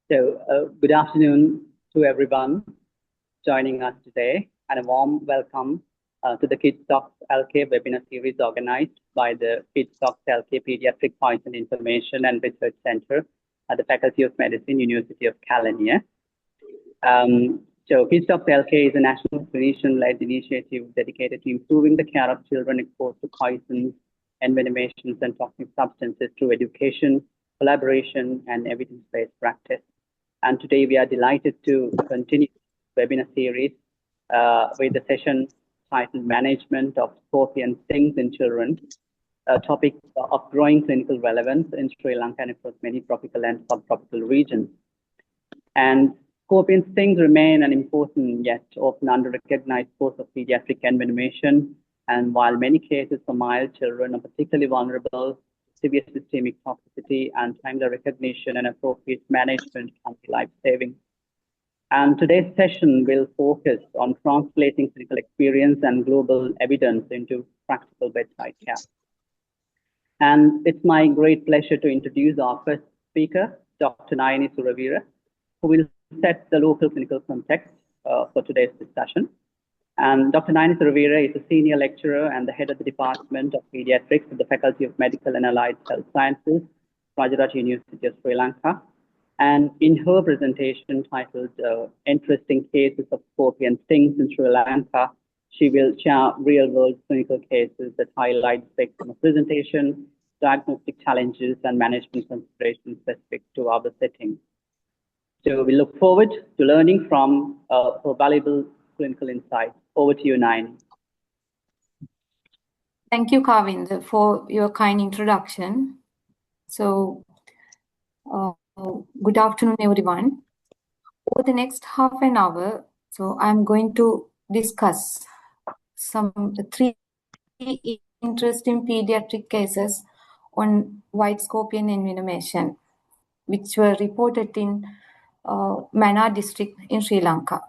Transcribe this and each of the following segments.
Good afternoon to everyone joining us today, and a warm welcome to the KidToxLK webinar series organized by the KidToxLK Paediatric Poison Information and Research Center at the Faculty of Medicine, University of Kelaniya. KidToxLK is a national clinician-led initiative dedicated to improving the care of children exposed to poisons, envenomations, and toxic substances through education, collaboration, and evidence-based practice. And today we are delighted to continue the webinar series with the session titled Management of Scorpion Stings in Children, a topic of growing clinical relevance in Sri Lanka and across many tropical and subtropical regions. And scorpion stings remain an important yet often under-recognized cause of pediatric envenomation. And while many cases for mild children are particularly vulnerable, severe systemic toxicity and timely recognition and appropriate management can be life-saving. And today's session will focus on translating clinical experience and global evidence into practical bedside care. And it's my great pleasure to introduce our first speaker, Dr. Nayani, Suraweera, who will set the local clinical context for today's discussion. And Dr. Nayani Suraweera is a senior lecturer and the head of the Department of Paediatrics at the Faculty of Medical and Allied Health Sciences, Rajarata University of Sri Lanka. And in her presentation titled Interesting Cases of Scorpion Stings in Sri Lanka, she will share real-world clinical cases that highlight the spectrum of presentation, diagnostic challenges, and management considerations specific to our setting. So we look forward to learning from her valuable clinical insights. Over to you, Nayani. Thank you, Kavinda, for your kind introduction. So, good afternoon, everyone. Over the next half an hour, I'm going to discuss three interesting pediatric cases on white scorpion envenomation, which were reported in Mannar district in Sri Lanka.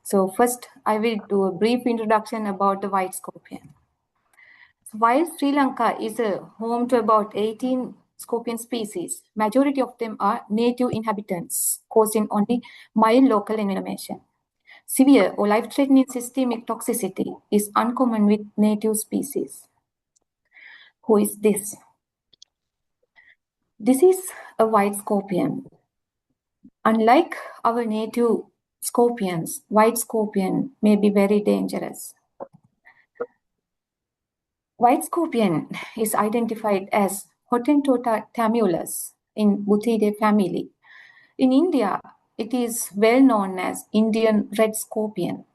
So first, I will do a brief introduction about the white scorpion. While Sri Lanka is a home to about 18 scorpion species, majority of them are native inhabitants, causing only mild local envenomation. Severe or life-threatening systemic toxicity is uncommon with native species. Who is this? This is a white scorpion. Unlike our native scorpions, white scorpion may be very dangerous. White scorpion is identified as Hottentotta tamulus in Buthidae family. In India, it is well known as Indian red scorpion.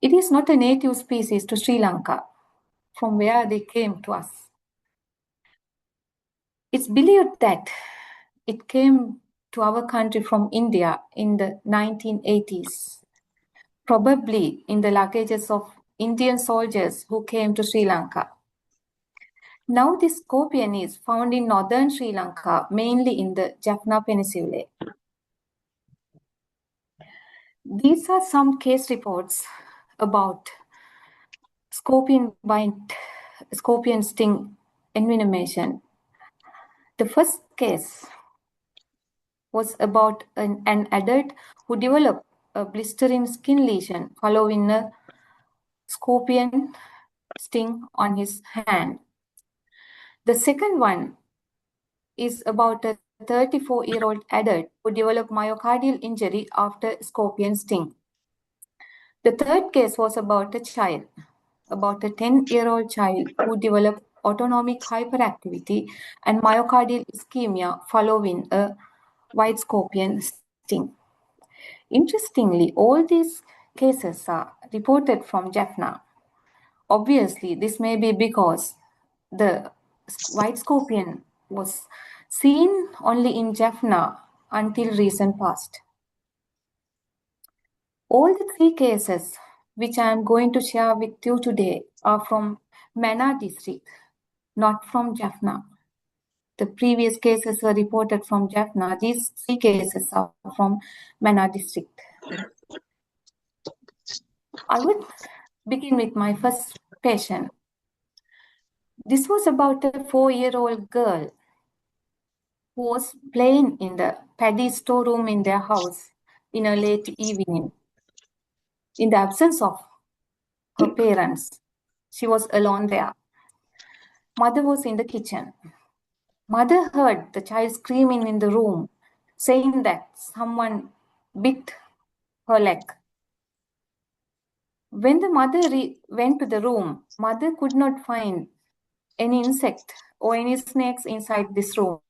It is not a native species to Sri Lanka, from where they came to us. It's believed that it came to our country from India in the 1980s, probably in the luggages of Indian soldiers who came to Sri Lanka. Now this scorpion is found in northern Sri Lanka, mainly in the Jaffna Peninsula. These are some case reports about scorpion sting envenomation. The first case was about an adult who developed a blistering skin lesion following a scorpion sting on his hand. The second one is about a 34-year-old adult who developed myocardial injury after scorpion sting. The third case was about a child, about a 10-year-old child who developed autonomic hyperactivity and myocardial ischemia following a white scorpion sting. Interestingly, all these cases are reported from Jaffna. Obviously, this may be because the white scorpion was seen only in Jaffna until recent past. All the three cases which I am going to share with you today are from Mannar district, not from Jaffna. The previous cases were reported from Jaffna. These three cases are from Mannar district. I would begin with my first patient. This was about a 4-year-old girl who was playing in the paddy storeroom in their house in a late evening. In the absence of her parents, she was alone there. Mother was in the kitchen. Mother heard the child screaming in the room, saying that someone bit her leg. When the mother went to the room, mother could not find any insect or any snakes inside this room.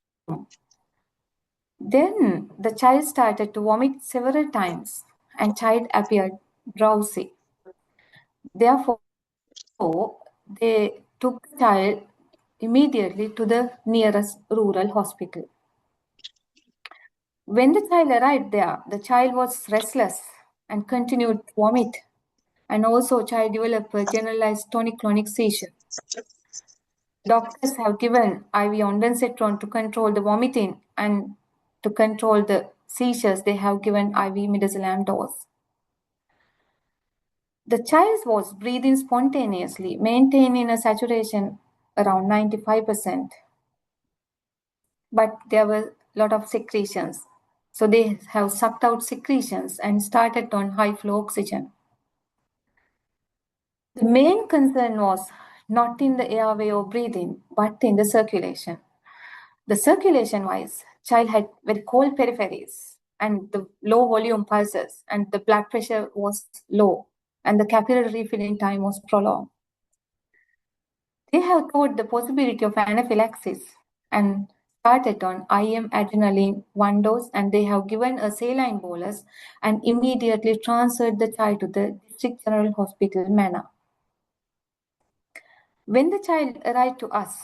Then the child started to vomit several times and child appeared drowsy. Therefore, they took the child immediately to the nearest rural hospital. When the child arrived there, the child was restless and continued to vomit, and also child developed a generalized tonic-clonic seizure. Doctors have given IV ondansetron to control the vomiting, and to control the seizures, they have given IV midazolam dose. The child was breathing spontaneously, maintaining a saturation around 95%. But there were a lot of secretions. So they have sucked out secretions and started on high flow oxygen. The main concern was not in the airway or breathing, but in the circulation. The circulation-wise, child had very cold peripheries and the low volume pulses, and the blood pressure was low, and the capillary refilling time was prolonged. They have thought the possibility of anaphylaxis and started on IM adrenaline 1 dose, and they have given a saline bolus and immediately transferred the child to the District General Hospital, Mana. When the child arrived to us,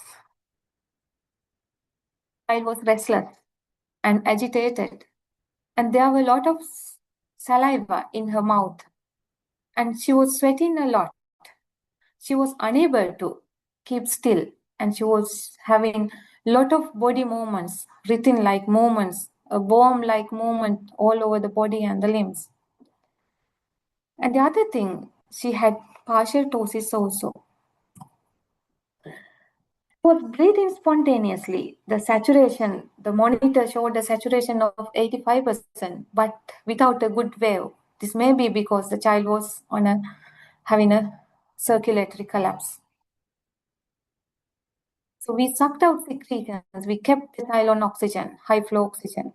the child was restless and agitated, and there were a lot of saliva in her mouth, and she was sweating a lot. She was unable to keep still, and she was having a lot of body movements, rhythm-like movements, a worm-like movement all over the body and the limbs. And the other thing, she had partial ptosis also. She was breathing spontaneously. The saturation, the monitor showed a saturation of 85%, but without a good wave. This may be because the child was having a circulatory collapse. So we sucked out secretions. We kept the child on oxygen, high flow oxygen.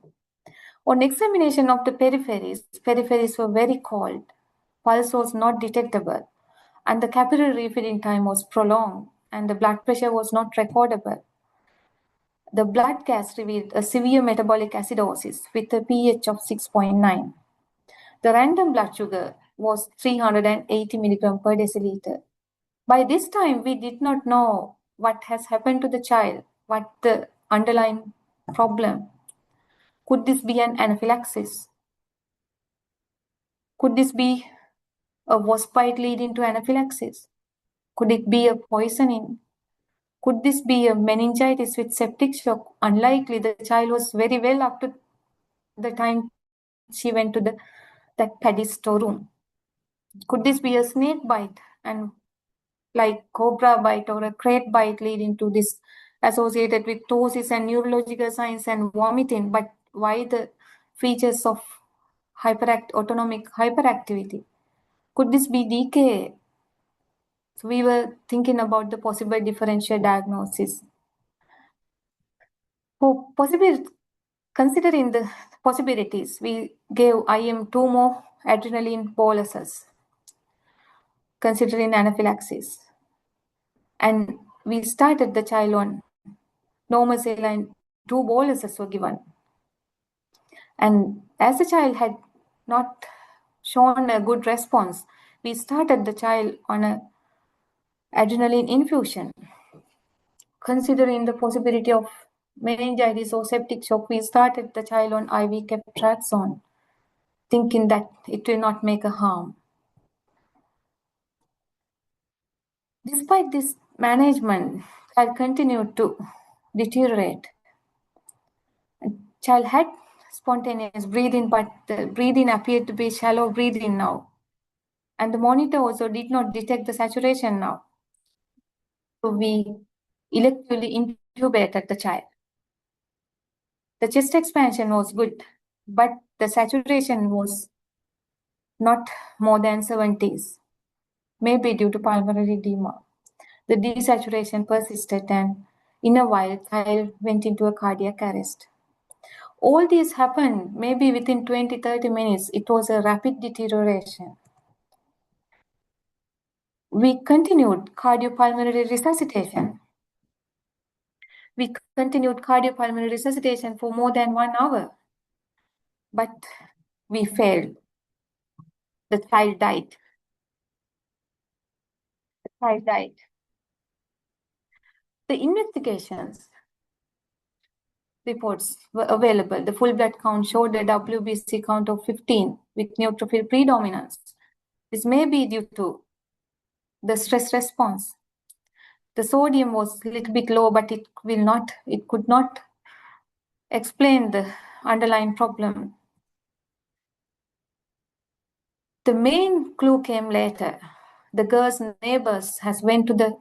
On examination of the peripheries were very cold. Pulse was not detectable, and the capillary refilling time was prolonged, and the blood pressure was not recordable. The blood gas revealed a severe metabolic acidosis with a pH of 6.9. The random blood sugar was 380 milligram per deciliter. By this time, we did not know what has happened to the child, what the underlying problem. Could this be an anaphylaxis? Could this be a wasp bite leading to anaphylaxis? Could it be a poisoning? Could this be a meningitis with septic shock? Unlikely. The child was very well up to the time she went to that paddy storeroom. Could this be a snake bite, and like cobra bite or a crate bite leading to this, associated with ptosis and neurological signs and vomiting? But why the features of autonomic hyperactivity? Could this be DKA? So we were thinking about the possible differential diagnosis. For considering the possibilities, we gave IM 2 more adrenaline boluses, considering anaphylaxis. And we started the child on normal saline, 2 boluses were given. And as the child had not shown a good response, we started the child on an adrenaline infusion. Considering the possibility of meningitis or septic shock, we started the child on IV Keptraxone, thinking that it will not make a harm. Despite this management, child continued to deteriorate. Child had spontaneous breathing, but the breathing appeared to be shallow breathing now. And the monitor also did not detect the saturation now. So we electively intubated the child. The chest expansion was good, but the saturation was not more than 70s, maybe due to pulmonary edema. The desaturation persisted, and in a while, child went into a cardiac arrest. All this happened maybe within 20-30 minutes. It was a rapid deterioration. We continued cardiopulmonary resuscitation. For more than 1 hour, but we failed. The child died. The investigations reports were available. The full blood count showed a WBC count of 15 with neutrophil predominance. This may be due to the stress response. The sodium was a little bit low, but it could not explain the underlying problem. The main clue came later. The girl's neighbors has went to the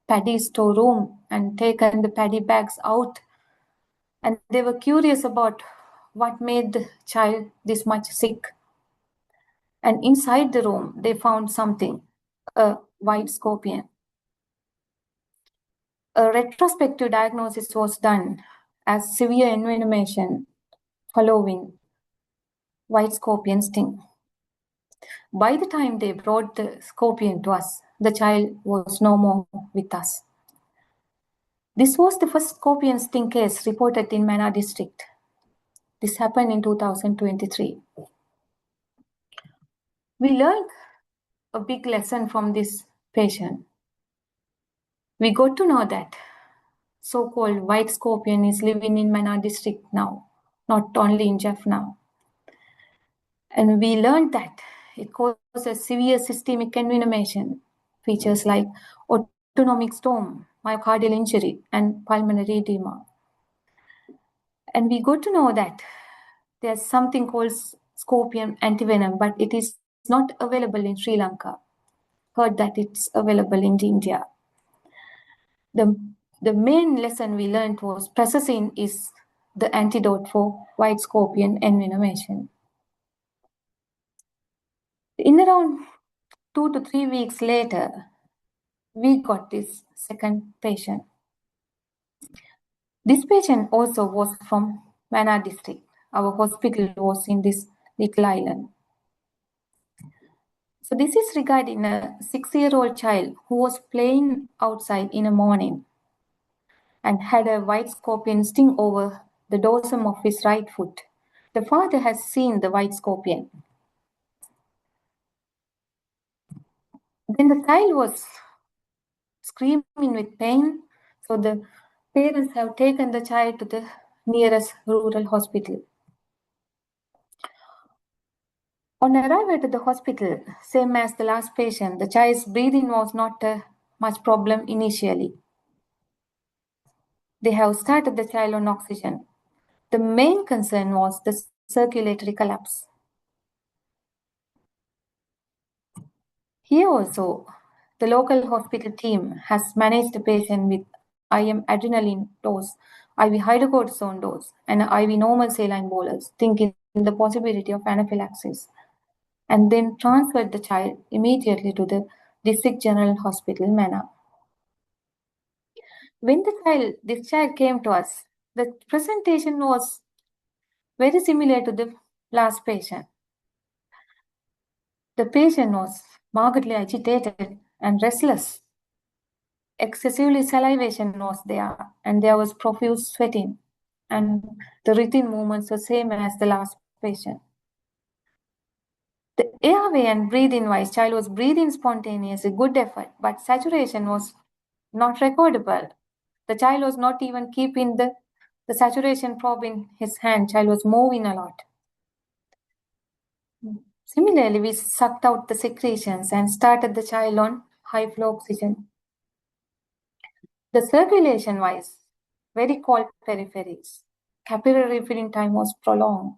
paddy storeroom and taken the paddy bags out, and they were curious about what made the child this much sick. And inside the room, they found something, a white scorpion. A retrospective diagnosis was done as severe envenomation following white scorpion sting. By the time they brought the scorpion to us, the child was no more with us. This was the first scorpion sting case reported in Mana district. This happened in 2023. We learned a big lesson from this patient. We got to know that so-called white scorpion is living in Mana district now, not only in Jaffna. And we learned that it causes severe systemic envenomation, features like autonomic storm, myocardial injury, and pulmonary edema. And we got to know that there's something called scorpion antivenom, but it is not available in Sri Lanka. Heard that it's available in India. The main lesson we learned was prazosin is the antidote for white scorpion envenomation. In around 2 to 3 weeks later, we got this second patient. This patient also was from Mana district. Our hospital was in this little island. So this is regarding a 6-year-old child who was playing outside in the morning and had a white scorpion sting over the dorsum of his right foot. The father has seen the white scorpion. Then the child was screaming with pain, so the parents have taken the child to the nearest rural hospital. On arrival at the hospital, same as the last patient, the child's breathing was not much problem initially. They have started the child on oxygen. The main concern was the circulatory collapse. Here also, the local hospital team has managed the patient with IM adrenaline dose, IV hydrocortisone dose, and IV normal saline bolus, thinking the possibility of anaphylaxis, and then transferred the child immediately to the District General Hospital, Mana. When this child came to us, the presentation was very similar to the last patient. The patient was markedly agitated and restless. Excessively salivation was there, and there was profuse sweating, and the routine movements were same as the last patient. The airway and breathing wise, child was breathing spontaneously, good effort, but saturation was not recordable. The child was not even keeping the saturation probe in his hand. Child was moving a lot. Similarly, we sucked out the secretions and started the child on high flow oxygen. The circulation wise, very cold peripheries. Capillary filling time was prolonged.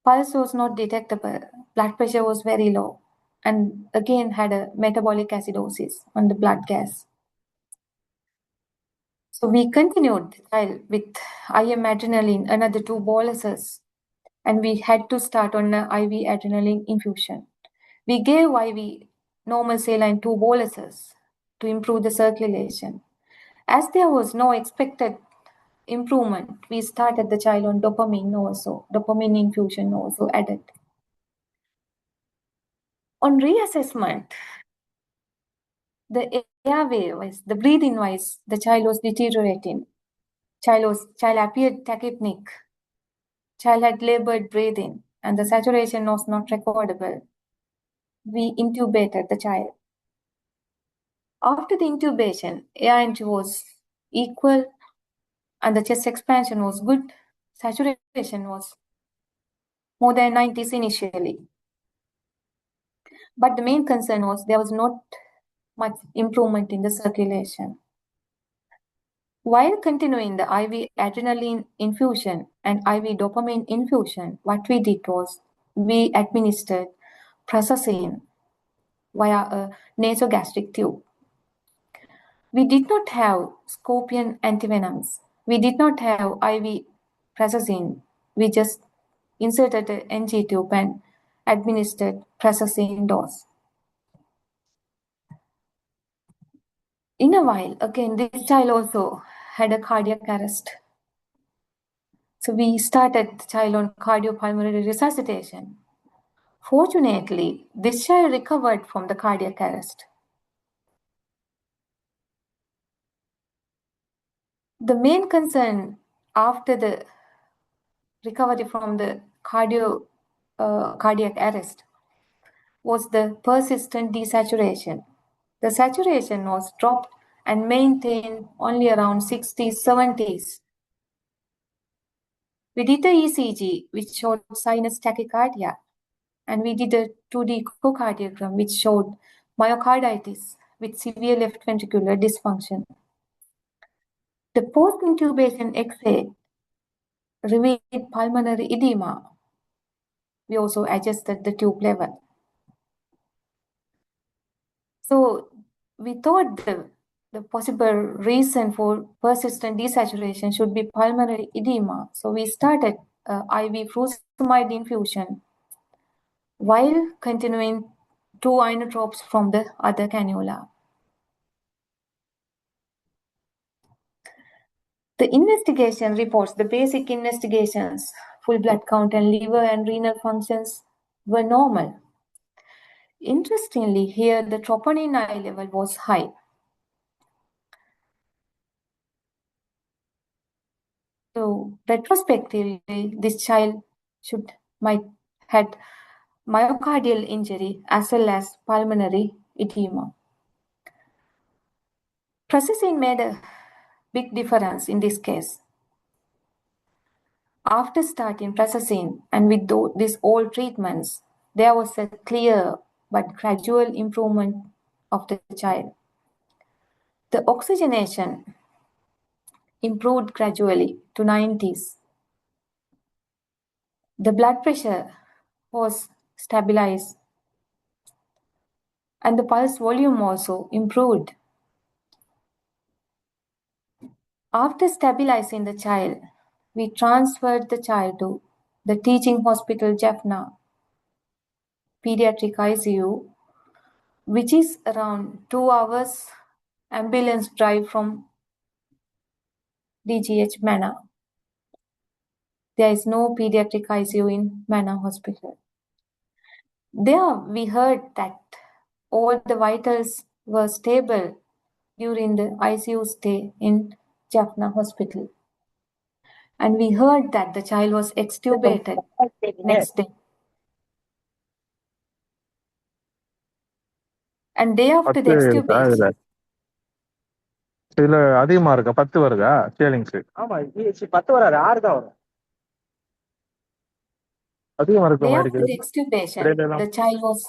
Pulse was not detectable. Blood pressure was very low, and again had a metabolic acidosis on the blood gas. So we continued the child with IM adrenaline, another 2 boluses, and we had to start on an IV adrenaline infusion. We gave IV normal saline 2 boluses to improve the circulation. As there was no expected improvement, we started the child on dopamine also, dopamine infusion also added. On reassessment, the airway wise, the breathing wise, the child was deteriorating. Child appeared tachypnic. Child had labored breathing, and the saturation was not recordable. We intubated the child. After the intubation, air entry was equal, and the chest expansion was good. Saturation was more than 90s initially. But the main concern was there was not much improvement in the circulation. While continuing the IV adrenaline infusion and IV dopamine infusion, what we did was we administered prasosine via a nasogastric tube. We did not have scorpion antivenoms. We did not have IV prasosine. We just inserted an NG tube and administered prasosine dose. In a while, again, this child also had a cardiac arrest. So we started the child on cardiopulmonary resuscitation. Fortunately, this child recovered from the cardiac arrest. The main concern after the recovery from the cardiac arrest was the persistent desaturation. The saturation was dropped and maintained only around 60s, 70s. We did the ECG, which showed sinus tachycardia, and we did a 2D echocardiogram, which showed myocarditis with severe left ventricular dysfunction. The post-intubation X-ray revealed pulmonary edema. We also adjusted the tube level. So we thought the possible reason for persistent desaturation should be pulmonary edema. So we started IV furosemide infusion while continuing 2 inotropes from the other cannula. The investigation reports, the basic investigations, full blood count and liver and renal functions were normal. Interestingly, here the troponin I level was high. So retrospectively, this child might had myocardial injury as well as pulmonary edema. Prasosine made a big difference in this case. After starting prasosine and with these old treatments, there was a clear but gradual improvement of the child. The oxygenation improved gradually to 90s. The blood pressure was stabilized and the pulse volume also improved. After stabilizing the child, we transferred the child to the teaching hospital Jaffna Paediatric ICU, which is around 2 hours ambulance drive from DGH Manor. There is no pediatric ICU in Manor Hospital. There we heard that all the vitals were stable during the ICU stay in Jaffna Hospital. And we heard that the child was extubated next day. And day after the extubation. இதுல அதிகமா இருக்கா 10 வருதா ஷேலிங்ஸ்? ஆமா 10 வராது 6 தான் வரும். அதிகமா இருக்க Day மாதிரி after the extubation, the child was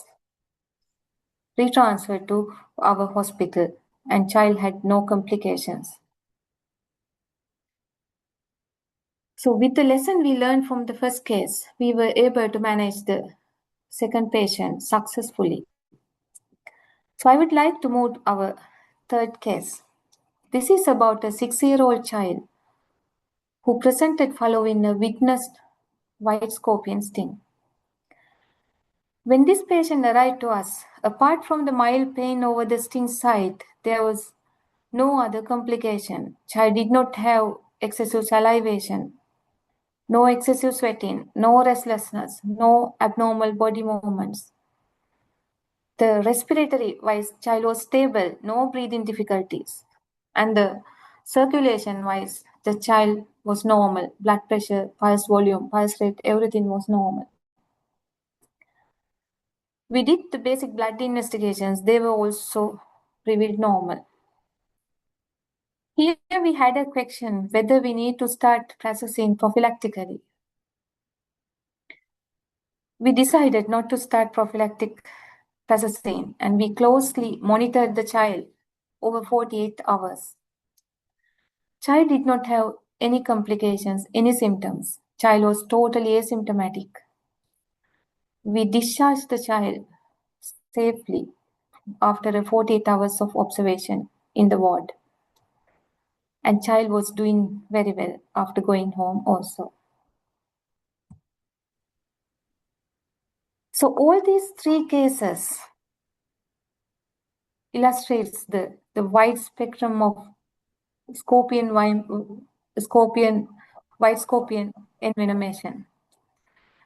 retransferred to our hospital and child had no complications. So with the lesson we learned from the first case, we were able to manage the second patient successfully. So I would like to move to our third case. This is about a 6-year-old child who presented following a witnessed white scorpion sting. When this patient arrived to us, apart from the mild pain over the sting site, there was no other complication. Child did not have excessive salivation, no excessive sweating, no restlessness, no abnormal body movements. The respiratory-wise, child was stable, no breathing difficulties. And the circulation-wise, the child was normal. Blood pressure, pulse volume, pulse rate, everything was normal. We did the basic blood investigations. They were also revealed normal. Here we had a question whether we need to start processing prophylactically. We decided not to start prophylactic processing, and we closely monitored the child over 48 hours. Child did not have any complications, any symptoms. Child was totally asymptomatic. We discharged the child safely after 48 hours of observation in the ward. And child was doing very well after going home also. So all these 3 cases illustrates the wide spectrum of white scorpion envenomation.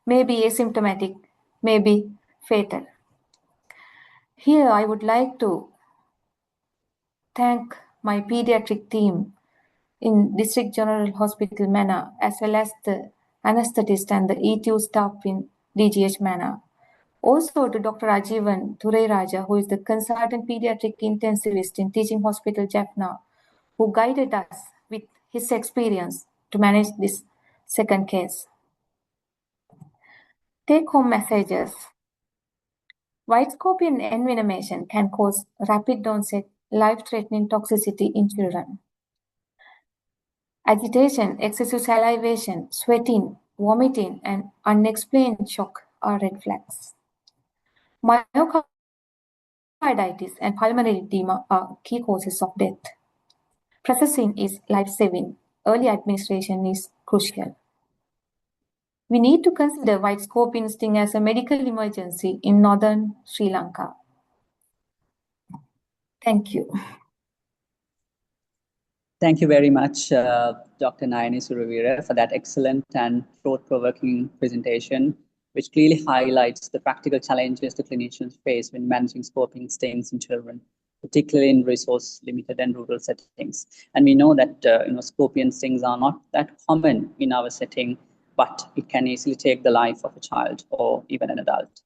Maybe asymptomatic, maybe fatal. Here I would like to thank my pediatric team in District General Hospital Mana, as well as the anesthetist and the E2 staff in DGH Mana. Also to Dr. Ajivan Thurairaja, who is the consultant pediatric intensivist in Teaching Hospital Jaffna, who guided us with his experience to manage this second case. Take-home messages. White scorpion envenomation can cause rapid onset, life-threatening toxicity in children. Agitation, excessive salivation, sweating, vomiting, and unexplained shock are red flags. Myocarditis and pulmonary edema are key causes of death. Processing is life-saving. Early administration is crucial. We need to consider white scorpion sting as a medical emergency in northern Sri Lanka. Thank you. Thank you very much, Dr. Nayani Suraweera, for that excellent and thought-provoking presentation, which clearly highlights the practical challenges the clinicians face when managing scorpion stings in children, particularly in resource-limited and rural settings. And we know that scorpion stings are not that common in our setting, but it can easily take the life of a child or even an adult.